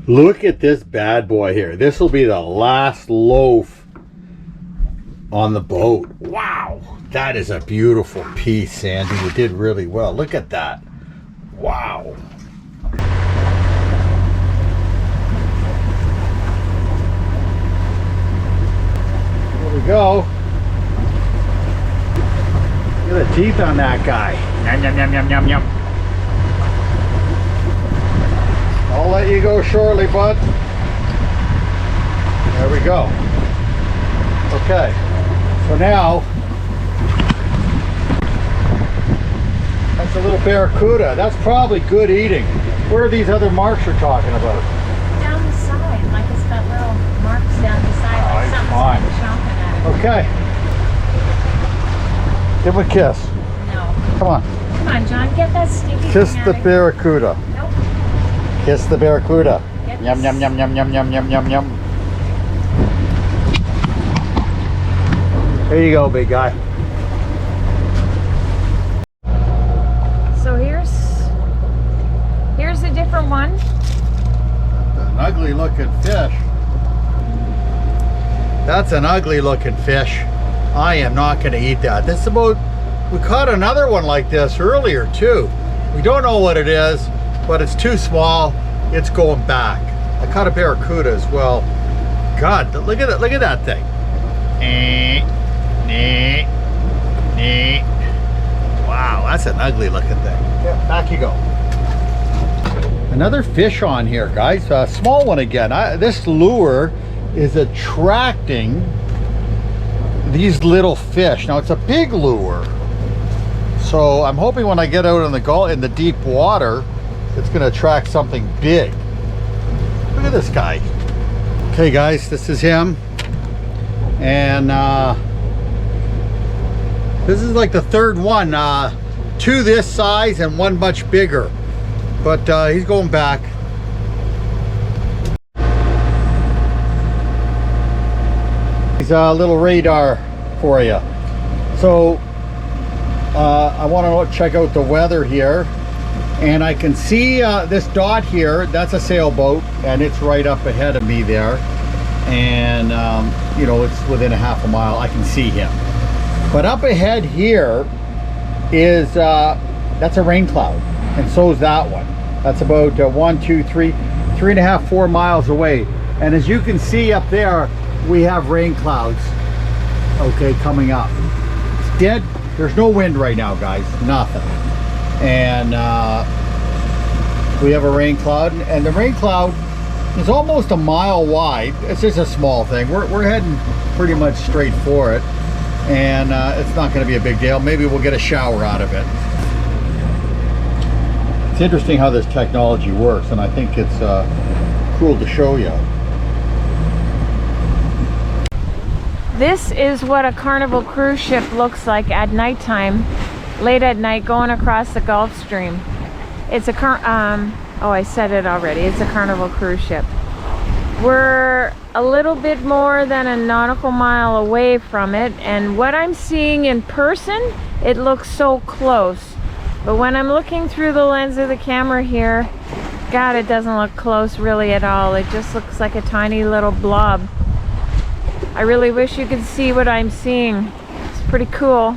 Look at this bad boy here. This will be the last loaf on the boat. Wow, that is a beautiful piece, Sandy. You did really well. Look at that. Wow. There we go. Look at the teeth on that guy. Yum, yum, yum, yum, yum, yum. I'll let you go shortly, bud. There we go. Okay, so now that's a little barracuda. That's probably good eating. Where are these other marks you're talking about? Down the side, like it's got little marks down the side, like something's chomping at it. Okay. Give him a kiss. No. Come on. Come on, John, get that sticky Kiss thing the out of barracuda. here. Nope. Kiss the barracuda. Get Yum, this. yum, yum, yum, yum, yum, yum, yum, yum. There you go, big guy. So here's a different one. An ugly looking fish. That's an ugly looking fish. I am not going to eat that. This is about, we caught another one like this earlier too. We don't know what it is, but it's too small. It's going back. I caught a barracuda as well. God, look at it. Look at that thing. Wow, that's an ugly looking thing. Yeah, back you go. Another fish on here, guys. A small one again. This lure is attracting these little fish. Now it's a big lure, so I'm hoping when I get out in the deep water, it's going to attract something big. Look at this guy. Okay, guys, this is him, and this is like the third one. Two this size and one much bigger, but he's going back. He's a little radar for you. So I want to check out the weather here, and I can see this dot here. That's a sailboat, and it's right up ahead of me there, and you know, it's within a half a mile. I can see him, but up ahead here is that's a rain cloud, and so is that one. That's about 1, 2, 3, 3.5, 4 miles away, and as you can see up there, we have rain clouds, okay, coming up. It's dead. There's no wind right now, guys. Nothing. And we have a rain cloud, and the rain cloud is almost a mile wide. It's just a small thing. We're heading pretty much straight for it, and it's not going to be a big deal. Maybe we'll get a shower out of it. It's interesting how this technology works, and I think it's cool to show you. This is what a Carnival cruise ship looks like at nighttime, late at night, going across the Gulf Stream. It's a oh, I said it already. It's a Carnival cruise ship. We're a little bit more than a nautical mile away from it, and what I'm seeing in person, it looks so close. But when I'm looking through the lens of the camera here, God, it doesn't look close really at all. It just looks like a tiny little blob. I really wish you could see what I'm seeing. It's pretty cool.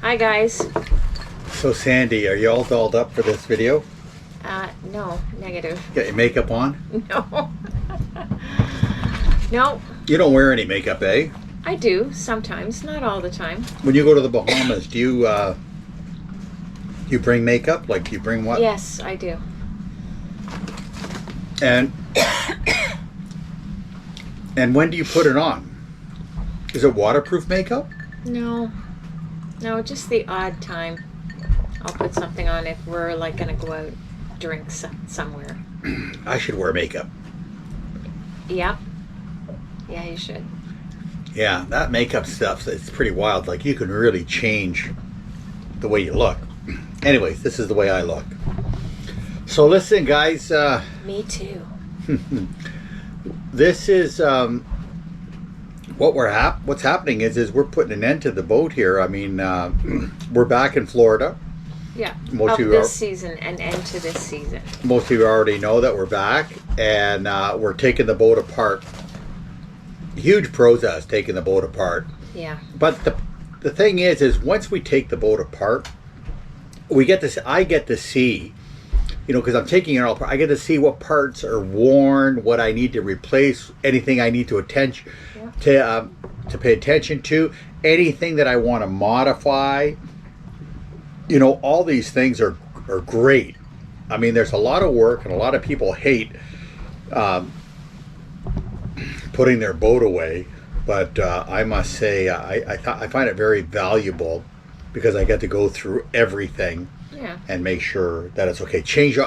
Hi guys. So Sandy, are you all dolled up for this video? No, negative. Got your makeup on? No. No. You don't wear any makeup, eh? I do, sometimes, not all the time. When you go to the Bahamas, do you bring makeup? Like, do you bring what? Yes, I do. And when do you put it on? Is it waterproof makeup? No. No, just the odd time. I'll put something on if we're like gonna go out drink somewhere. I should wear makeup. Yep. Yeah, you should. Yeah, that makeup stuff, it's pretty wild. Like, you can really change the way you look. Anyways, this is the way I look. So listen, guys. Me too. This is what's happening is we're putting an end to the boat here. I mean, we're back in Florida, Yeah. Most of of this season and into this season. Most of you already know that we're back, and we're taking the boat apart. Huge process taking the boat apart. Yeah. But the thing is once we take the boat apart, we get this. I get to see, because I'm taking it all apart. I get to see what parts are worn, what I need to replace, anything I need to to pay attention to, anything that I want to modify. All these things are great. I mean, there's a lot of work, and a lot of people hate putting their boat away. But I must say, I find it very valuable because I get to go through everything and make sure that it's okay.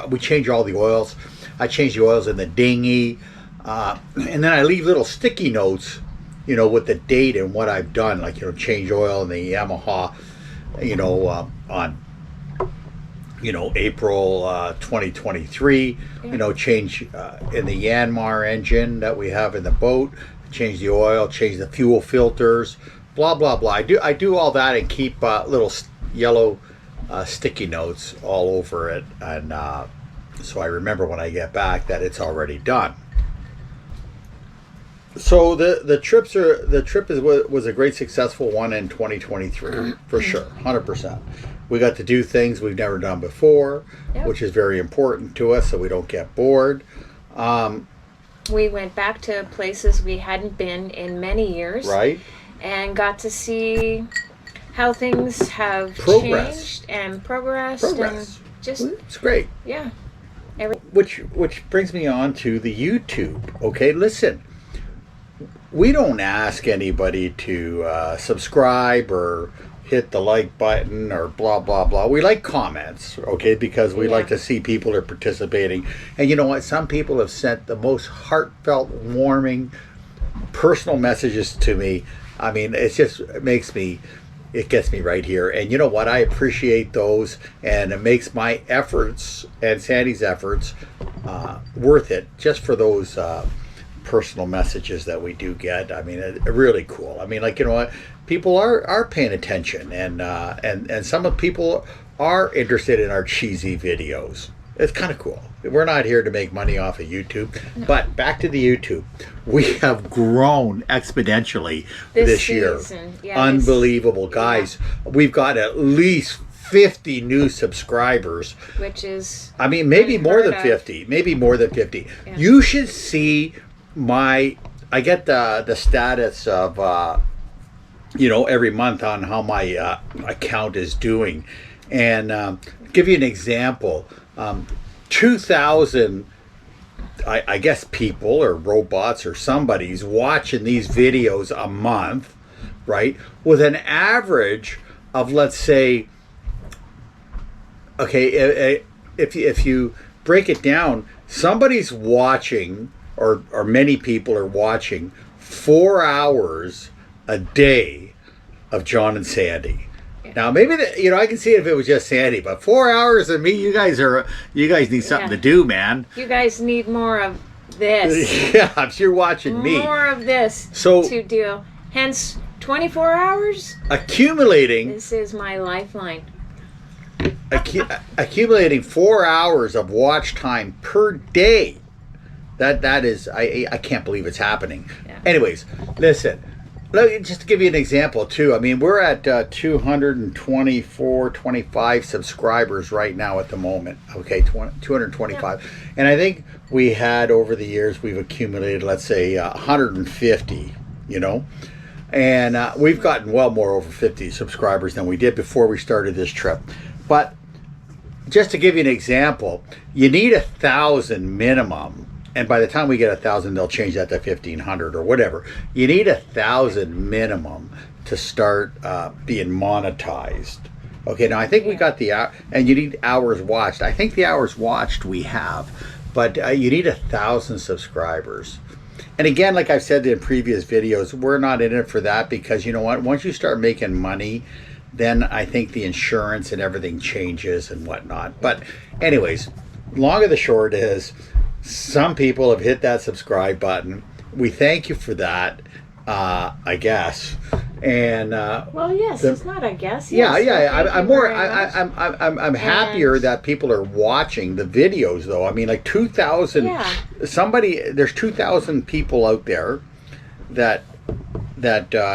We change all the oils. I change the oils in the dinghy, and then I leave little sticky notes, with the date and what I've done, like change oil in the Yamaha, on April 2023. Change in the Yanmar engine that we have in the boat. Change the oil, change the fuel filters, blah blah blah. I do all that and keep little yellow sticky notes all over it, and so I remember when I get back that it's already done. So the trip was a great successful one in 2023 for sure, 100%. We got to do things we've never done before, which is very important to us, so we don't get bored. We went back to places we hadn't been in many years. Right. And got to see how things have changed and progressed. And just, it's great. Yeah. Which brings me on to the YouTube. Okay, listen. We don't ask anybody to subscribe or hit the like button or blah blah blah. We like comments, okay, because we like to see people are participating. And you know what? Some people have sent the most heartfelt, warming, personal messages to me. I mean, it gets me right here. And you know what? I appreciate those, and it makes my efforts and Sandy's efforts worth it just for those personal messages that we do get. I mean, really cool. I mean, like, what? People are paying attention, and some of people are interested in our cheesy videos. It's kind of cool. We're not here to make money off of YouTube, but back to the YouTube. We have grown exponentially this year. Yeah, unbelievable, guys. We've got at least 50 new subscribers, which is, I mean, maybe more than 50. Maybe more than 50. Yeah. You should see I get the status of every month on how my account is doing, and give you an example. 2,000 I guess people or robots or somebody's watching these videos a month, right, with an average of, let's say, okay, if you break it down, somebody's watching, or many people are watching 4 hours a day of John and Sandy. Now, maybe I can see it if it was just Sandy, but 4 hours of me, you guys need something to do, man. You guys need more of this. Yeah, if you're watching me. More of this to do. Hence, 24 hours? Accumulating. This is my lifeline. Accumulating 4 hours of watch time per day. That is, I can't believe it's happening. Yeah. Anyways, listen. Just to give you an example too, I mean, we're at 224, 25 subscribers right now at the moment. Okay, 225. Yeah. And I think we had, over the years, we've accumulated, let's say, 150, and we've gotten well more over 50 subscribers than we did before we started this trip. But just to give you an example, you need 1,000 minimum. And by the time we get 1,000, they'll change that to 1,500 or whatever. You need 1,000 minimum to start being monetized. Okay, now I think we got the hour, and you need hours watched. I think the hours watched we have, but you need 1,000 subscribers. And again, like I've said in previous videos, we're not in it for that, because you know what? Once you start making money, then I think the insurance and everything changes and whatnot. But anyways, long of the short is, some people have hit that subscribe button. We thank you for that, I guess. And well, yes, it's not a guess. yeah, Yes, yeah. well, thank I'm you more. very much. I'm happier And- that people are watching the videos, though. I mean, like 2,000. Yeah. There's 2,000 people out there that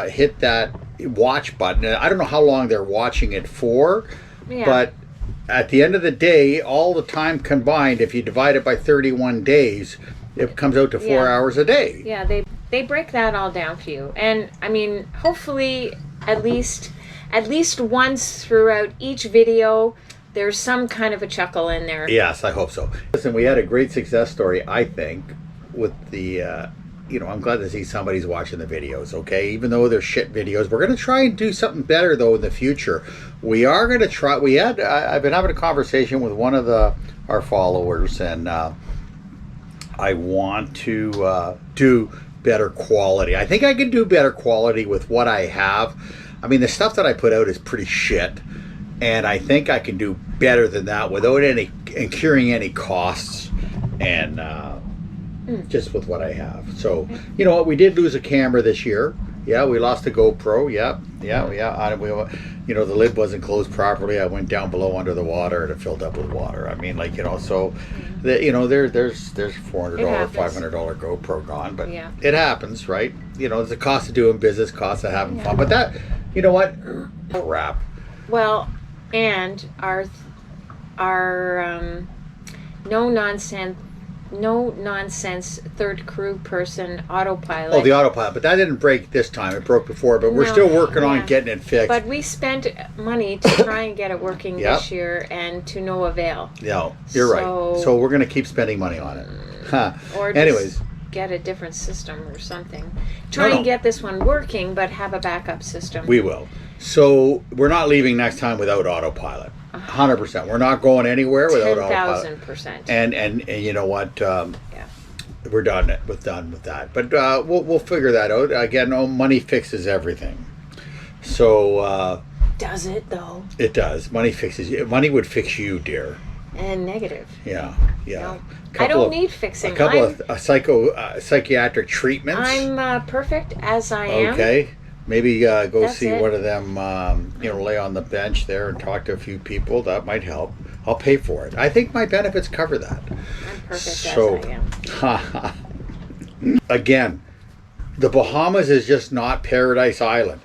hit that watch button. And I don't know how long they're watching it for, Yeah. but at the end of the day, all the time combined, if you divide it by 31 days, it comes out to 4 hours a day. Yeah, they break that all down for you. And I mean, hopefully at least once throughout each video there's some kind of a chuckle in there. Yes, I hope so. Listen, we had a great success story, I think, with the I'm glad to see somebody's watching the videos, okay? Even though they're shit videos, we're going to try and do something better, though, in the future. We are going to try. I've been having a conversation with one of our followers, and I want to do better quality. I think I can do better quality with what I have. I mean, the stuff that I put out is pretty shit, and I think I can do better than that without incurring any costs, and just with what I have. So, you know what? We did lose a camera this year. Yeah, we lost a GoPro. Yeah. The lid wasn't closed properly. I went down below under the water and it filled up with water. I mean, so there's $400, $500 GoPro gone, but it happens, right? It's the cost of doing business, cost of having fun. But that, you know what? Crap. Well, and our no nonsense third crew person autopilot. Oh, the autopilot, but that didn't break this time. It broke before, but we're still working on getting it fixed. But we spent money to try and get it working this year, and to no avail. No, you're right. So we're going to keep spending money on it. Huh. Or anyways, get a different system or something. Try and get this one working, but have a backup system. We will. So we're not leaving next time without autopilot. 100%. We're not going anywhere without autopilot. 10,000%. And you know what? We're done with that. But we'll figure that out. Again, money fixes everything. So does it though? It does. Money fixes you. Money would fix you, dear. And negative. Yeah. No, I don't need fixing. A couple of psychiatric treatments. I'm perfect as I am. Okay. Maybe go That's see it. one of them, lay on the bench there and talk to a few people. That might help. I'll pay for it. I think my benefits cover that. I'm perfect as I am. Again, the Bahamas is just not Paradise Island.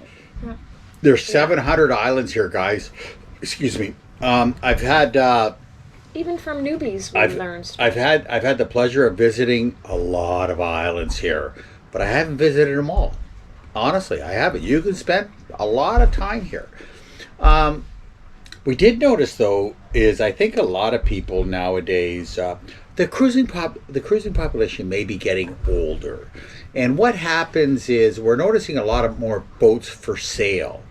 There's 700 islands here, guys. Excuse me. I've had... even from newbies, we learn stuff. I've had the pleasure of visiting a lot of islands here, but I haven't visited them all. Honestly, I haven't. You can spend a lot of time here. We did notice, though, is I think a lot of people nowadays, the cruising population may be getting older, and what happens is we're noticing a lot of more boats for sale.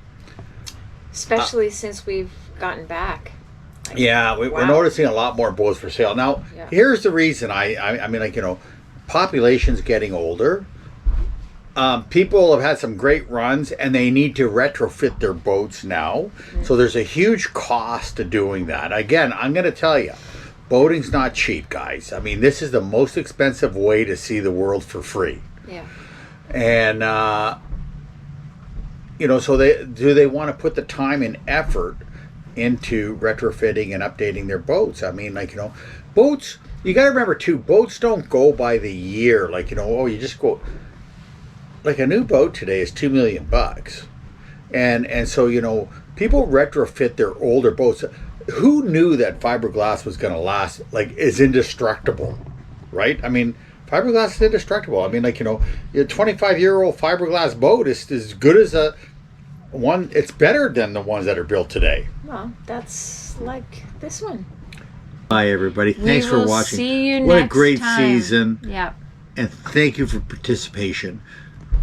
Especially since we've gotten back. We're noticing a lot more boats for sale. Now, here's the reason. I mean, population's getting older. People have had some great runs, and they need to retrofit their boats now. So there's a huge cost to doing that. Again, I'm going to tell you, boating's not cheap, guys. I mean, this is the most expensive way to see the world for free. Yeah. And, so they want to put the time and effort into retrofitting and updating their boats. I mean, boats, you got to remember, too, boats don't go by the year. You just go... Like a new boat today is $2 million, and so people retrofit their older boats. Who knew that fiberglass was going to last? Is indestructible, right? I mean, fiberglass is indestructible. I mean, a 25-year-old fiberglass boat is as good as one. It's better than the ones that are built today. Well, that's like this one. Bye, everybody. Thanks for watching. See you what next a great time. Season. Yeah. And thank you for participation.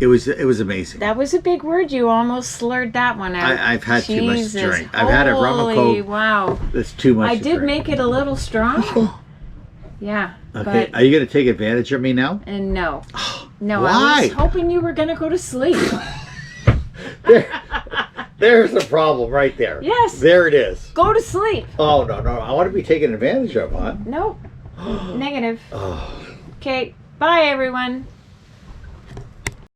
It was amazing. That was a big word. You almost slurred that one out. I've had too much Jesus. drink. I've had a rum and coke. Wow. That's too much. I did make it a little strong. Yeah. Okay. But, are you going to take advantage of me now? And no. No. Why? I was hoping you were going to go to sleep. There's the problem right there. Yes. There it is. Go to sleep. Oh, no. I want to be taken advantage of, huh? Nope. Negative. Oh. Okay. Bye, everyone.